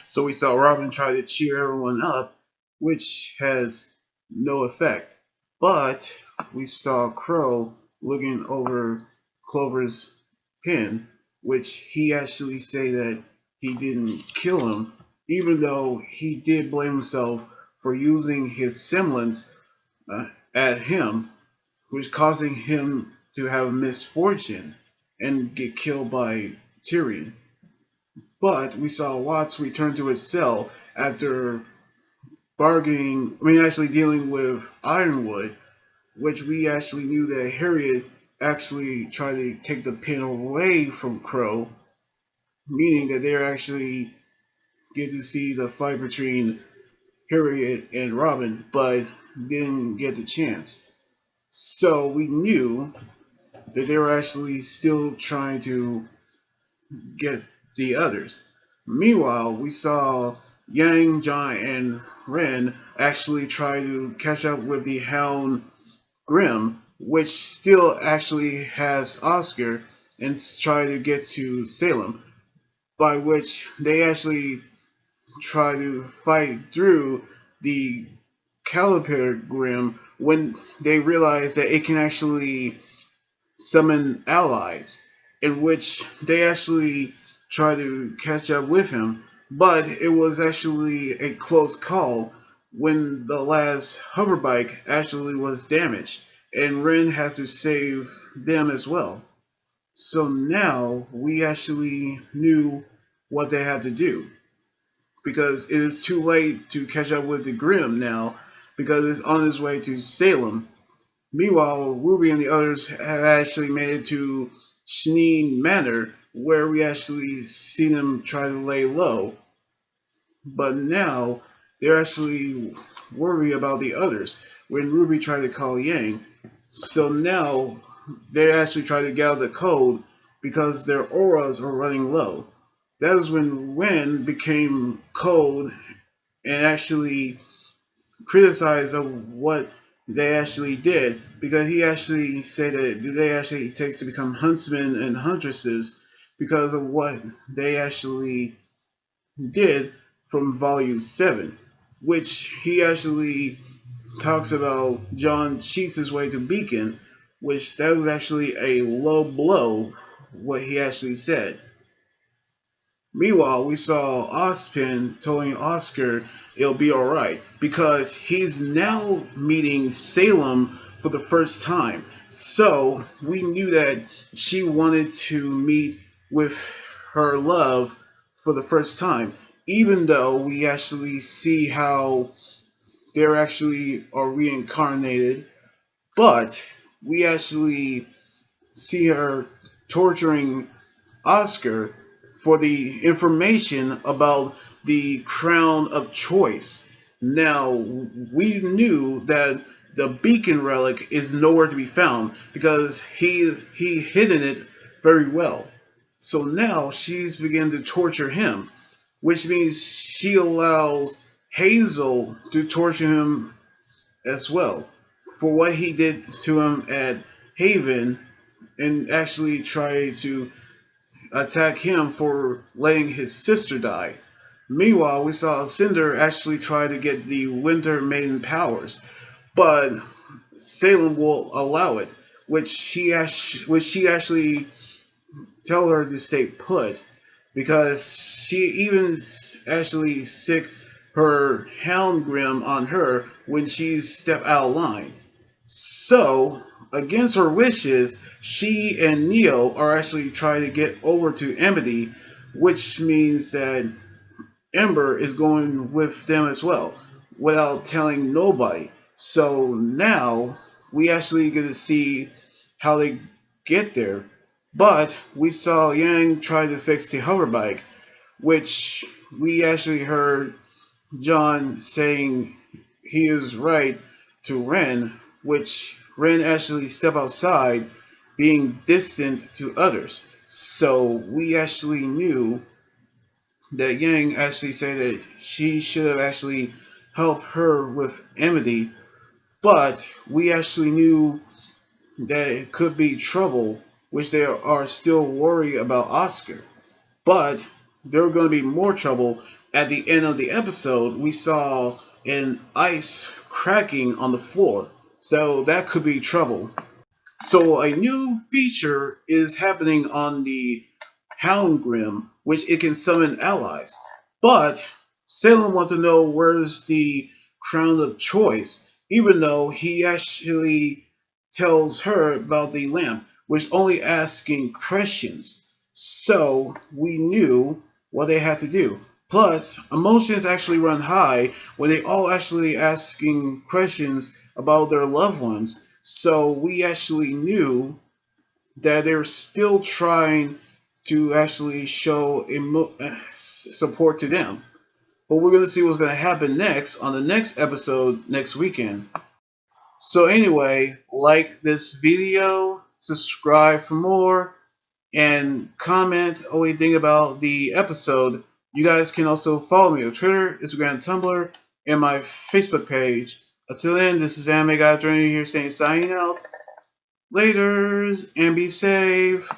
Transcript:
So we saw Robin try to cheer everyone up, which has no effect. But we saw Crow looking over Clover's pin, which he actually say that he didn't kill him, even though he did blame himself for using his semblance at him, which causing him to have a misfortune and get killed by Tyrion. But we saw Watts return to his cell after actually dealing with Ironwood, which we actually knew that Harriet actually tried to take the pin away from Crow, meaning that they're actually get to see the fight between Harriet and Robin, but didn't get the chance. So we knew that they were actually still trying to get the others. Meanwhile, we saw Yang, John, and Ren actually try to catch up with the Hound Grim, which still actually has Oscar, and try to get to Salem, by which they actually try to fight through the Caliper Grim when they realize that it can actually summon allies, in which they actually try to catch up with him, but it was actually a close call when the last hoverbike actually was damaged, and Ren has to save them as well. So now we actually knew what they had to do, because it is too late to catch up with the Grim now, because it's on its way to Salem. Meanwhile, Ruby and the others have actually made it to Shneen Manor, where we actually see them try to lay low. But now they're actually worried about the others when Ruby tried to call Yang. So now they actually try to gather the code because their auras are running low. That is when Ren became cold and actually criticized of what they actually did, because he actually said that they actually takes to become huntsmen and huntresses because of what they actually did from volume 7, which he actually talks about John cheats his way to Beacon, which that was actually a low blow, what he actually said. Meanwhile, we saw Ozpin telling Oscar it'll be alright because he's now meeting Salem for the first time. So we knew that she wanted to meet with her love for the first time, even though we actually see how they're actually are reincarnated, but we actually see her torturing Oscar for the information about the crown of choice. Now, we knew that the beacon relic is nowhere to be found because he hidden it very well. So now she's beginning to torture him, which means she allows Hazel to torture him as well for what he did to him at Haven, and actually try to attack him for letting his sister die. Meanwhile, we saw Cinder actually try to get the Winter Maiden powers, but Salem will allow it, which she actually tell her to stay put, because she even actually sick her Hound Grim on her when she stepped out of line. So, against her wishes, she and Neo are actually trying to get over to Amity, which means that Ember is going with them as well, without telling nobody. So now we actually get to see how they get there. But we saw Yang try to fix the hoverbike, which we actually heard John saying he is right to Ren, which Ren actually stepped outside, being distant to others. So we actually knew that Yang actually said that she should have actually helped her with Amity, but we actually knew that it could be trouble, which they are still worried about Oscar. But there are going to be more trouble at the end of the episode, we saw an ice cracking on the floor. So that could be trouble. So a new feature is happening on the Hound Grim, which it can summon allies. But Salem wants to know where's the crown of choice, even though he actually tells her about the lamp, which only asking questions. So we knew what they had to do. Plus, emotions actually run high when they all actually asking questions about their loved ones. So we actually knew that they're still trying to actually show support to them. But we're going to see what's going to happen next on the next episode next weekend. So anyway, like this video, subscribe for more, and comment what you think about the episode. You guys can also follow me on Twitter, Instagram, Tumblr, and my Facebook page. Until then, this is Anime Guy Journey here saying signing out. Laters, and be safe.